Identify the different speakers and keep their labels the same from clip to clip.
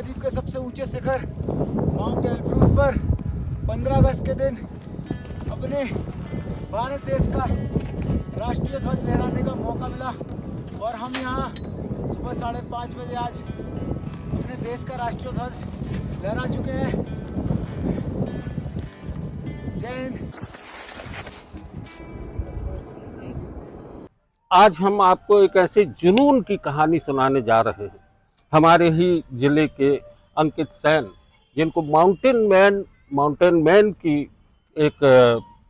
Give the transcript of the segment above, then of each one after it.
Speaker 1: महाद्वीप के सबसे ऊंचे शिखर माउंट एलब्रूस पर 15 अगस्त के दिन अपने भारत देश का राष्ट्रीय ध्वज लहराने का मौका मिला और हम यहाँ सुबह 5:30 बजे आज अपने देश का राष्ट्रीय ध्वज लहरा चुके हैं। जय हिंद।
Speaker 2: आज हम आपको एक ऐसे जुनून की कहानी सुनाने जा रहे हैं। हमारे ही जिले के अंकित सेन, जिनको माउंटेन मैन की एक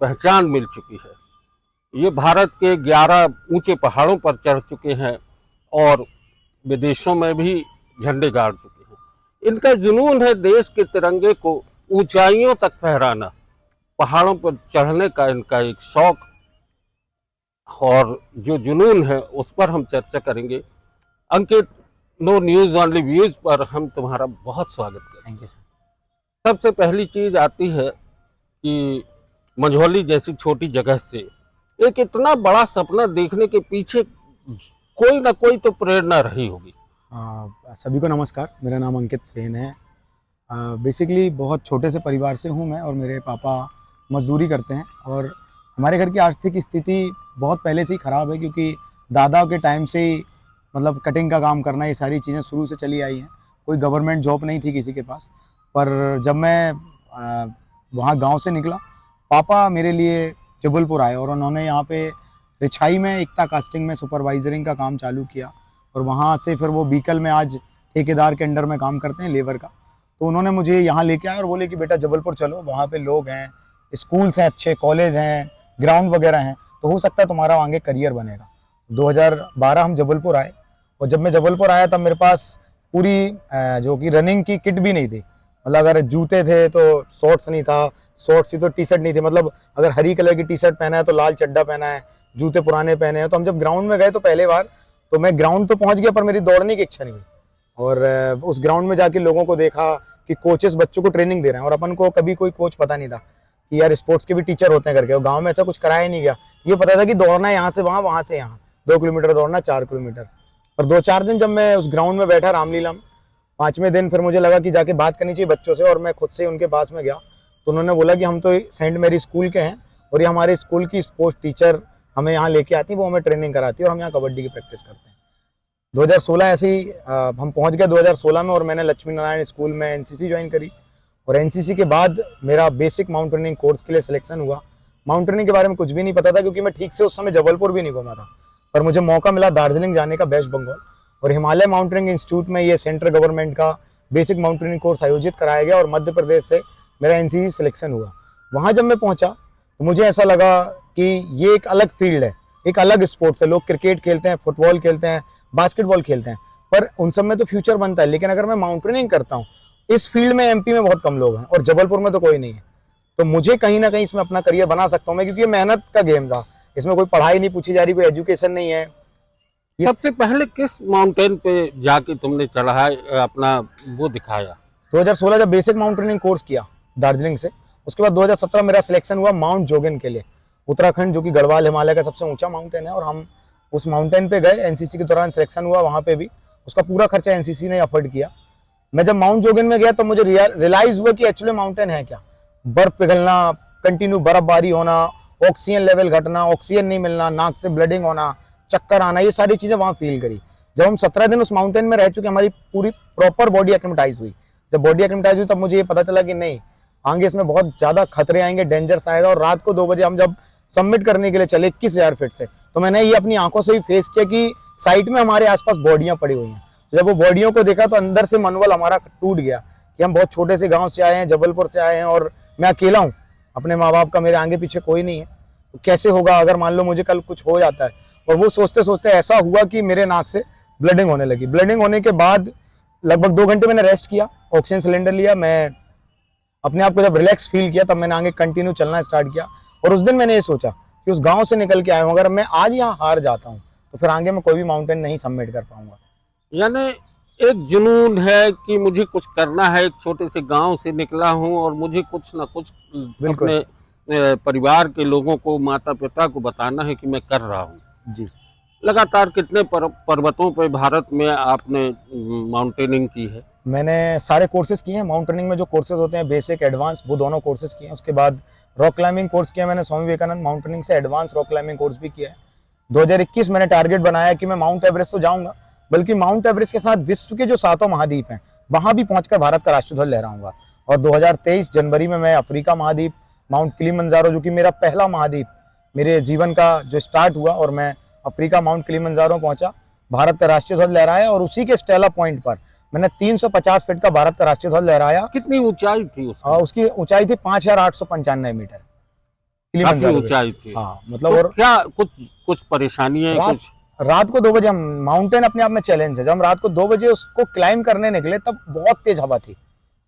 Speaker 2: पहचान मिल चुकी है। ये भारत के 11 ऊंचे पहाड़ों पर चढ़ चुके हैं और विदेशों में भी झंडे गाड़ चुके हैं। इनका जुनून है देश के तिरंगे को ऊंचाइयों तक फहराना। पहाड़ों पर चढ़ने का इनका एक शौक और जो जुनून है उस पर हम चर्चा करेंगे। अंकित, नो न्यूज़ ओनली व्यूज़ पर हम तुम्हारा बहुत स्वागत करेंगे।
Speaker 1: Thank you sir.
Speaker 2: सबसे पहली चीज़ आती है कि मंझौली जैसी छोटी जगह से एक इतना बड़ा सपना देखने के पीछे कोई ना कोई तो प्रेरणा रही होगी।
Speaker 3: सभी को नमस्कार, मेरा नाम अंकित सेन है। बेसिकली बहुत छोटे से परिवार से हूँ मैं और मेरे पापा मजदूरी करते हैं और हमारे घर की आर्थिक स्थिति बहुत पहले से ही ख़राब है, क्योंकि दादा के टाइम से ही मतलब कटिंग का काम करना, ये सारी चीज़ें शुरू से चली आई हैं। कोई गवर्नमेंट जॉब नहीं थी किसी के पास। पर जब मैं वहाँ गांव से निकला, पापा मेरे लिए जबलपुर आए और उन्होंने यहाँ पे रिछाई में एकता कास्टिंग में सुपरवाइजरिंग का काम चालू किया और वहाँ से फिर वो बीकल में आज ठेकेदार के अंडर में काम करते हैं, लेबर का। तो उन्होंने मुझे यहाँ लेके आया और बोले कि बेटा जबलपुर चलो, वहाँ पे लोग हैं, स्कूल्स हैं, अच्छे कॉलेज हैं, ग्राउंड वगैरह हैं, तो हो सकता है तुम्हारा आगे करियर बनेगा। 2012 हम जबलपुर आए और जब मैं जबलपुर आया तब मेरे पास पूरी जो कि रनिंग की किट भी नहीं थी। मतलब अगर जूते थे तो शॉर्ट्स नहीं था, शॉर्ट्स थी तो टी शर्ट नहीं थी। मतलब अगर हरी कलर की टी शर्ट पहना है तो लाल चड्डा पहना है, जूते पुराने पहने हैं। तो हम जब ग्राउंड में गए तो पहले बार तो मैं ग्राउंड तो पहुंच गया पर मेरी दौड़ने की इच्छा नहीं हुई। और उस ग्राउंड में जाके लोगों को देखा कि कोचेस बच्चों को ट्रेनिंग दे रहे हैं और अपन को कभी कोई कोच पता नहीं था कि यार स्पोर्ट्स के भी टीचर होते हैं करके। और गाँव में ऐसा कुछ कराया नहीं गया। ये पता था कि दौड़ना है यहाँ से वहाँ, वहाँ से यहाँ, 2 किलोमीटर दौड़ना, 4 किलोमीटर। और 2-4 दिन जब मैं उस ग्राउंड में बैठा रामलीला में, 5वें दिन फिर मुझे लगा कि जाके बात करनी चाहिए बच्चों से और मैं खुद से उनके पास में गया। तो उन्होंने बोला कि हम तो सेंट मैरी स्कूल के हैं और ये हमारे स्कूल की स्पोर्ट्स टीचर हमें यहाँ लेके आती है, वो हमें ट्रेनिंग कराती है और हम यहाँ कबड्डी की प्रैक्टिस करते हैं। 2016 ऐसे ही हम पहुँच गए 2016 में और मैंने लक्ष्मी नारायण स्कूल में एनसीसी ज्वाइन करी और एनसीसी के बाद मेरा बेसिक माउंटेनिंग कोर्स के लिए सिलेक्शन हुआ। माउंटेनिंग के बारे में कुछ भी नहीं पता था क्योंकि मैं ठीक से उस समय जबलपुर भी नहीं घूमा था, पर मुझे मौका मिला दार्जिलिंग जाने का, वेस्ट बंगाल, और हिमालय माउंटेनिंग इंस्टीट्यूट में ये सेंट्रल गवर्नमेंट का बेसिक माउंटेनिंग कोर्स आयोजित कराया गया और मध्य प्रदेश से मेरा एनसीसी सिलेक्शन हुआ। वहाँ जब मैं पहुँचा तो मुझे ऐसा लगा कि ये एक अलग फील्ड है, एक अलग स्पोर्ट्स है। लोग क्रिकेट खेलते हैं, फुटबॉल खेलते हैं, बास्केटबॉल खेलते हैं, पर उन सब में तो फ्यूचर बनता है। लेकिन अगर मैं माउंटेनिंग करता हूँ, इस फील्ड में एमपी में बहुत कम लोग हैं और जबलपुर में तो कोई नहीं है। तो मुझे कहीं ना कहीं इसमें अपना करियर बना सकता हूँ मैं, क्योंकि ये मेहनत का गेम था। इसमें कोई पढ़ाई नहीं पूछी जा रही, कोई एजुकेशन नहीं है।
Speaker 2: सबसे पहले किस माउंटेन पे जाके तुमने चढ़ा अपना वो दिखाया?
Speaker 3: 2016 जब बेसिक माउंटेनिंग कोर्स किया दार्जिलिंग से, उसके बाद 2017 मेरा सिलेक्शन हुआ माउंट जोगिन के लिए, उत्तराखंड, जो कि गढ़वाल हिमालय का सबसे ऊंचा माउंटेन है। और हम उस माउंटेन पे गए, एनसीसी के दौरान सिलेक्शन हुआ वहाँ पे भी। उसका पूरा खर्चा एनसीसी ने अफोर्ड किया। मैं जब माउंट जोगिन में गया तो मुझे रियलाइज हुआ कि एक्चुअली माउंटेन है क्या। बर्फ पिघलना, कंटिन्यू बर्फबारी होना, ऑक्सीजन लेवल घटना, ऑक्सीजन नहीं मिलना, नाक से ब्लीडिंग होना, चक्कर आना, ये सारी चीजें वहाँ फील करी। जब हम 17 दिन उस माउंटेन में रह चुके, हमारी पूरी प्रॉपर बॉडी एक्लिमेटाइज हुई। जब बॉडी एक्लिमेटाइज हुई तब मुझे ये पता चला कि नहीं, आगे इसमें बहुत ज्यादा खतरे आएंगे, डेंजर्स आएगा। और रात को 2 बजे हम जब सबमिट करने के लिए चले 21,000 फीट से, तो मैंने ये अपनी आंखों से ही फेस किया कि साइड में हमारे आसपास बॉडियां पड़ी हुई हैं। जब वो बॉडियों को देखा तो अंदर से मनोबल हमारा टूट गया कि हम बहुत छोटे से गाँव से आए हैं, जबलपुर से आए हैं और मैं अकेला हूँ, अपने माँ बाप का मेरे आगे पीछे कोई नहीं है। तो कैसे होगा अगर मान लो मुझे कल कुछ हो जाता है। और वो सोचते सोचते ऐसा हुआ कि मेरे नाक से ब्लीडिंग होने लगी। ब्लीडिंग होने के बाद लगभग 2 घंटे मैंने रेस्ट किया, ऑक्सीजन सिलेंडर लिया। मैं अपने आप को जब रिलैक्स फील किया तब मैंने आगे कंटिन्यू चलना स्टार्ट किया। और उस दिन मैंने ये सोचा कि उस गांव से निकल के आया हूँ, अगर मैं आज यहाँ हार जाता हूँ तो फिर आगे मैं कोई भी माउंटेन नहीं सबमिट कर पाऊंगा।
Speaker 2: यानी एक जुनून है कि मुझे कुछ करना है। एक छोटे से गांव से निकला हूं और मुझे कुछ ना कुछ अपने परिवार के लोगों को, माता पिता को बताना है कि मैं कर रहा हूं।
Speaker 3: जी।
Speaker 2: लगातार कितने पर्वतों पर भारत में आपने माउंटेनिंग की है?
Speaker 3: मैंने सारे कोर्सेज किए हैं। माउंटेनिंग में जो कोर्सेज होते हैं बेसिक एडवांस, वो दोनों कोर्सेज किए हैं। उसके बाद रॉक क्लाइंबिंग कोर्स किया मैंने स्वामी विवेकानंद माउंटेनिंग से, एडवांस रॉक क्लाइंबिंग कोर्स भी किया है। 2021 मैंने टारगेट बनाया कि मैं माउंट एवरेस्ट तो जाऊंगा, बल्कि माउंट एवरेस्ट के साथ विश्व के जो 7 महाद्वीप हैं वहां भी पहुंचकर भारत का राष्ट्रीय ध्वज लहराऊंगा। और 2023 जनवरी में मैं अफ्रीका महाद्वीप माउंट किलिमंजारो, जो कि मेरा पहला महाद्वीप मेरे जीवन का जो स्टार्ट हुआ, और मैं अफ्रीका माउंट किलिमंजारो पहुंचा, भारत का राष्ट्रीय ध्वज लहराया। और उसी के स्टेला पॉइंट पर मैंने 350 फीट का भारत का राष्ट्रीय ध्वज लहराया।
Speaker 2: कितनी ऊंचाई थी
Speaker 3: उसकी ऊंचाई थी 5895 मीटर,
Speaker 2: काफी ऊंचाई थी।
Speaker 3: हाँ, मतलब
Speaker 2: तो
Speaker 3: और
Speaker 2: क्या कुछ परेशानियां?
Speaker 3: रात को 2 बजे, हम माउंटेन अपने आप में चैलेंज है, जब हम रात को 2 बजे उसको क्लाइंब करने निकले तब बहुत तेज हवा थी।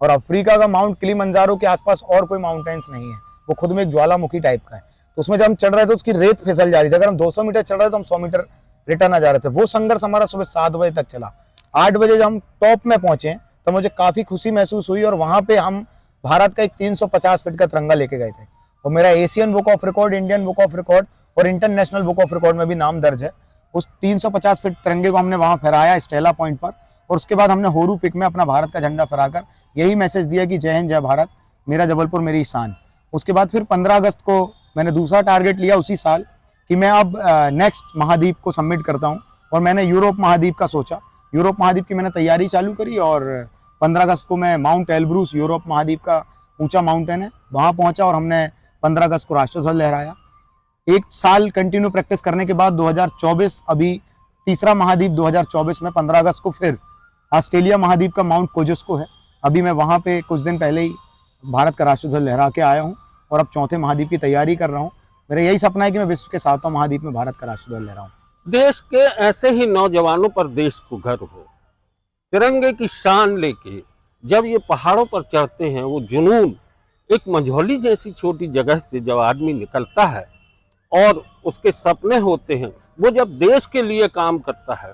Speaker 3: और अफ्रीका का माउंट किलिमंजारो के आसपास और कोई माउंटेन्स नहीं है, वो खुद में एक ज्वालामुखी टाइप का है। तो उसमें जब हम चढ़ रहे थे उसकी रेत फिसल जा रही थी। अगर हम 200 मीटर चढ़ रहे थे तो हम 100 मीटर रिटर्न आ जा रहे थे। वो संघर्ष हमारा सुबह 7 बजे तक चला। 8 बजे जब हम टॉप में पहुंचे तो मुझे काफी खुशी महसूस हुई, और वहां पे हम भारत का एक 350 फीट का तिरंगा लेके गए थे। और मेरा Asian book of record, Indian book of record और इंटरनेशनल बुक ऑफ रिकॉर्ड में भी नाम दर्ज है। उस 350 फीट तिरंगे को हमने वहां फहराया स्टेला पॉइंट पर, और उसके बाद हमने होरू पिक में अपना भारत का झंडा फहराकर यही मैसेज दिया कि जय हिंद जय भारत, मेरा जबलपुर मेरी शान। उसके बाद फिर 15 अगस्त को मैंने दूसरा टारगेट लिया उसी साल कि मैं अब नेक्स्ट महाद्वीप को सबमिट करता हूं, और मैंने यूरोप महाद्वीप का सोचा। यूरोप महाद्वीप की मैंने तैयारी चालू करी, और 15 अगस्त को मैं माउंट एल्ब्रूस, यूरोप महाद्वीप का ऊंचा माउंटेन है, वहां पहुंचा और हमने 15 अगस्त को राष्ट्रीय ध्वज लहराया। 1 साल कंटिन्यू प्रैक्टिस करने के बाद 2024, अभी तीसरा महाद्वीप 2024 में 15 अगस्त को फिर ऑस्ट्रेलिया महाद्वीप का माउंट कोजेस्को है। अभी मैं वहां पे कुछ दिन पहले ही भारत का राष्ट्रीय ध्वज लहरा के आया हूं, और अब 4थे महाद्वीप की तैयारी कर रहा हूं। मेरा यही सपना है कि मैं विश्व के 7वें महाद्वीप में भारत का राष्ट्रीय ध्वज लहराऊं।
Speaker 2: देश के ऐसे ही नौजवानों पर देश को गर्व हो, तिरंगे की शान लेके जब ये पहाड़ों पर चढ़ते हैं, वो जुनून एक मंझौली जैसी छोटी जगह से जब आदमी निकलता है और उसके सपने होते हैं, वो जब देश के लिए काम करता है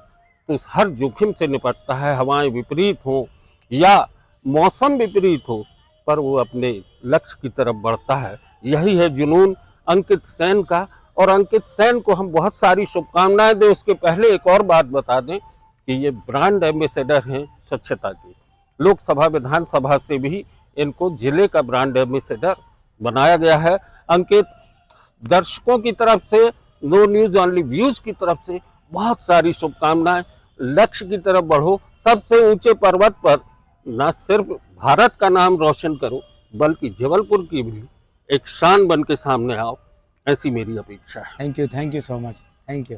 Speaker 2: तो हर जोखिम से निपटता है। हवाएं विपरीत हो या मौसम विपरीत हो, पर वो अपने लक्ष्य की तरफ बढ़ता है। यही है जुनून अंकित सेन का। और अंकित सेन को हम बहुत सारी शुभकामनाएं दें। उसके पहले एक और बात बता दें कि ये ब्रांड एम्बेसडर हैं स्वच्छता के। लोकसभा विधानसभा से भी इनको जिले का ब्रांड एम्बेसडर बनाया गया है। अंकित, दर्शकों की तरफ से, नो न्यूज ओनली व्यूज की तरफ से बहुत सारी शुभकामनाएं। लक्ष्य की तरफ बढ़ो, सबसे ऊंचे पर्वत पर न सिर्फ भारत का नाम रोशन करो, बल्कि जबलपुर की भी एक शान बन के सामने आओ, ऐसी मेरी अपेक्षा है।
Speaker 3: Thank you so much, thank you.